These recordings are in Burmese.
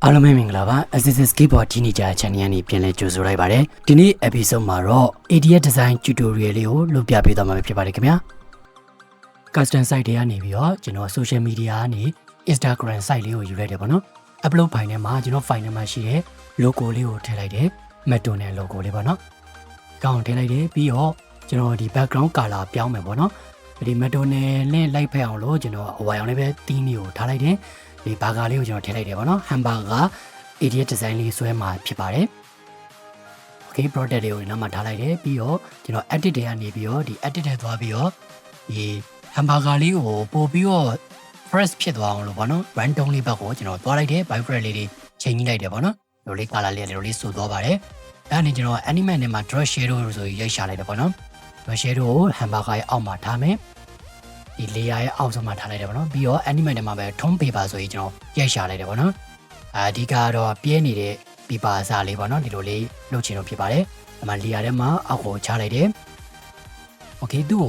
အားလုံးပဲမင်္ဂလာပါ Assassin's Keyboard Teenager Channel ကနေပြန်လည်ကြိုဆိုလိုက်ပါတယ်ဒီနေ့ episode မှာတော့ ADF Design Tutorial လေးကိုလုပ်ပြပေးသွားမှာဖြစ်ပါတယ်ခင်ဗျာ Custom site တွေကနေပြီးတော့ကျွန်တော် social media ကနေ Instagram site လေးကိုယူလိုက်တယ်ပေါ့နော် upload file ထဲမှာကျွန်တော် file ထဲမှာရှိတဲ့ logo လေးကိုထည့်လိုက်တယ် McDonald logo လေးပေါ့နော်ကောင်းထည့်လိုက်တယ်ပြီးတော့ကျွန်တော်ဒီ background color ပြောင်းမယ်ပေါ့နော်ဒီ McDonald နဲ့လိုက်ဖက်အောင်လို့ကျွန်တော်အဝါရောင်လေးပဲတီးနေကိုထားလိုက်တယ်ဒီဘာဂါလေးကိုကျွန်တော်ထည့်လိုက်တယ်ပေါ့နော်ဟမ်ဘာဂါ ADF design လေးဆွဲမှာဖြစ်ပါတယ် Okay product တွေကိုနောက်မှထားလိုက်တယ်ပြီးတော့ကျွန်တော် edit တွေကနေပြီးတော့ဒီ edit တွေသွားပြီးတော့ဒီဟမ်ဘာဂါလေးကိုပို့ပြီးတော့ fresh ဖြစ်သွားအောင်လို့ပေါ့နော် random လေးဘက်ကိုကျွန်တော်သွားလိုက်တယ် vibrate လေးတွေချိန်ကြီးလိုက်တယ်ပေါ့နော်ဒီလိုလေး color လေးတွေလေးဆိုသွားပါတယ်အဲ့ဒါနဲ့ကျွန်တော် animate နဲ့မှာ draw shadow ဆိုပြီးရိုက်ရှာလိုက်တယ်ပေါ့နော် draw shadow ကိုဟမ်ဘာဂါရဲ့အောက်မှာထားမယ်ဒီ layer ရဲ့အောက်ဆုံးမှာထားလိုက်တယ်ပေါ့နော်ပြီးတော့ animate နဲ့မှာပဲ tone paper ဆိုပြီးကျွန်တော်ရိုက်ရှာလိုက်တယ်ပေါ့နော်အဓိကတော့ပြဲနေတဲ့ paper အစားလေးပေါ့နော်ဒီလိုလေးလုပ်ချင်လို့ဖြစ်ပါတယ်ဒီမှာ layer ထဲမှာအောက်ကိုချလိုက်တယ် okay သူ့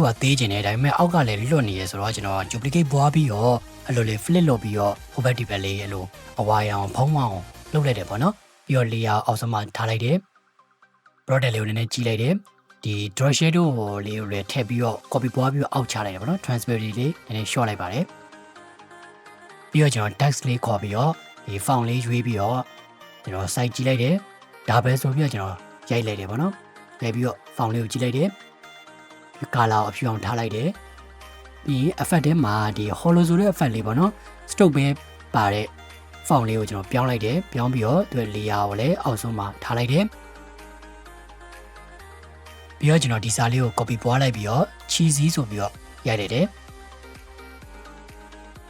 ကသေးချင်တယ်ဒါပေမဲ့အောက်ကလည်းလွတ်နေရဆိုတော့ကျွန်တော် duplicate ပွားပြီးတော့အဲ့လိုလေး flip လုပ်ပြီးတော့ over develop လေးအဲ့လိုအဝါရောင်ဖုံးမအောင်လုပ်လိုက်တယ်ပေါ့နော်ပြီးတော့ layer အောက်ဆုံးမှာထားလိုက်တယ် product လေးကိုနည်းနည်းကြီးလိုက်တယ်ဒီ draw shadow လေးကိုလည်းထည့်ပြီးတော့ copy ပွားပြီးတော့အောက်ချလိုက်တယ်ပေါ့နော် transparency လေးနည်းနည်း short လိုက်ပါတယ်ပြီးတော့ကျွန်တော် text လေးခေါ်ပြီးတော့ဒီ font လေးရွေးပြီးတော့ကျွန်တော် site ကြည့်လိုက်တယ်ဒါပဲဆိုပြီးတော့ကျွန်တော်ရိုက်လိုက်တယ်ပေါ့နော်ရိုက်ပြီးတော့ font လေးကိုကြည့်လိုက်တယ် color အဖြူအောင်ထားလိုက်တယ်ပြီး effect ထဲမှာဒီ hollow ဆိုတဲ့ effect လေးပေါ့နော် stroke ပဲပါတဲ့ font လေးကိုကျွန်တော်ပြောင်းလိုက်တယ်ပြောင်းပြီးတော့သူ့ layer ကိုလည်းအောက်ဆုံးမှာထားလိုက်တယ်ပြီးတော့ကျွန်တော်ဒီစာလေးကို copy ပွားလိုက်ပြီးတော့ cheesy ဆိုပြီးတော့ရိုက်လိုက်တယ်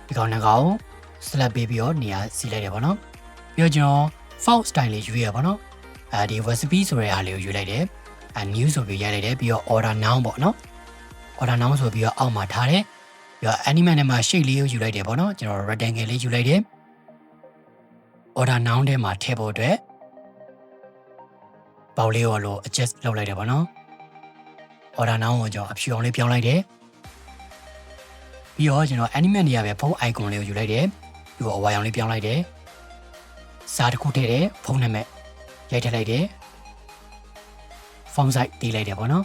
ဒီကောင်နဲ့ကောင် slap ပေးပြီးတော့နေရာစီလိုက်တယ်ပေါ့နော်ပြီးတော့ကျွန်တော် font style လေးရွေးရပါတော့ဒီ recipe ဆိုတဲ့အားလေးကိုရွေးလိုက်တယ်new ဆိုပြီးရိုက်လိုက်တယ်ပြီးတော့ order now ပေါ့နော် order now ဆိုပြီးတော့အောက်မှာထားတယ်ပြီးတော့ animate နဲ့မှာ shape လေးကိုယူလိုက်တယ်ပေါ့နော်ကျွန်တော် rectangle လေးယူလိုက်တယ် order now ထဲမှာထည့်ဖို့အတွက်ပေါက်လေးကိုလို့ adjust လုပ်လိုက်တယ်ပေါ့နော် order now ကိုကျွန်တော်အဖြူအောင်လေးပြောင်းလိုက်တယ်ပြီးတော့ကျွန်တော် animate နေရာပဲဖုန်း icon လေးကိုယူလိုက်တယ်ပြီးတော့အဝါရောင်လေးပြောင်းလိုက်တယ်စာတစ်ခုထည့်တယ်ဖုန်းနံပါတ်ရိုက်ထည့်လိုက်တယ် font size တီးလိုက်တယ်ပေါ့နော်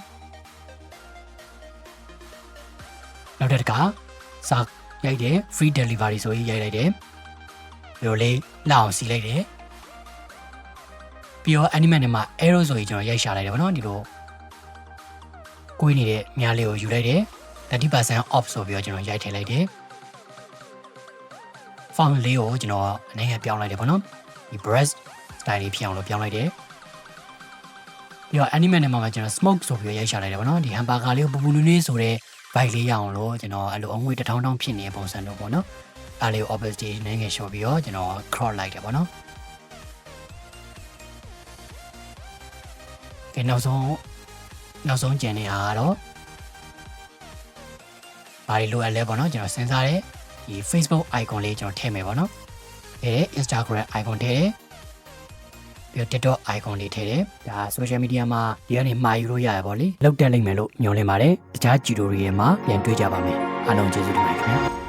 နောက်တစ်ခါစာရိုက်တယ် free delivery ဆိုပြီးရိုက်လိုက်တယ်ပြီးတော့လေးလောက်အောင်စီလိုက်တယ်ပြီးတော့ animate နဲ့မှာ arrow ဆိုပြီးကျွန်တော်ရိုက်ရှာလိုက်တယ်ပေါ့နော်ဒီလိုကိုင်းနေတဲ့မြားလေးကိုယူလိုက်တယ် 30% off ဆိုပြီးတော့ကျွန်တော်ရိုက်ထည့်လိုက်တယ် font လေးကိုကျွန်တော်အနေနဲ့ပြောင်းလိုက်တယ်ပေါ့နော်ဒီ brush style လေးဖြစ်အောင်လို့ပြောင်းလိုက်တယ်ပြီးတော့ animate နဲ့မှာကျွန်တော် smoke ဆိုပြီးရိုက်ရှာလိုက်တယ်ပေါ့နော်ဒီ hamburger လေးကိုပူပူနွေးနွေးဆိုတဲ့ vibe လေးရအောင်လို့ကျွန်တော်အဲ့လိုအငွေတစ်ထောင်းထောင်းဖြစ်နေတဲ့ပုံစံလို့ပေါ့နော်အဲ့လေးကို opacity နည်းငယ်လျှော့ပြီးတော့ကျွန်တော် crop လိုက်တယ်ပေါ့နော်ဒီနောက်ဆုံးကြံနေအားကတော့ဘာတွေလိုအပ်လဲပေါ့နော်ကျွန်တော်စဉ်းစားတယ်ဒီ Facebook icon လေးကျွန်တော်ထည့်မယ်ပေါ့နော်ထည့်တယ် Instagram icon ထည့်တယ်ပြီးတော့ TikTok icon လေးထည့်တယ်ဒါ social media မှာဒီကနေမှာယူလို့ရရပါလေလောက်တက်လိမ့်မယ်လို့ညွှန်လင်းပါတယ်တခြား tutorial မှာပြန်တွေ့ကြပါမယ်အားလုံးကျေးဇူးတင်ပါတယ်ခင်ဗျာ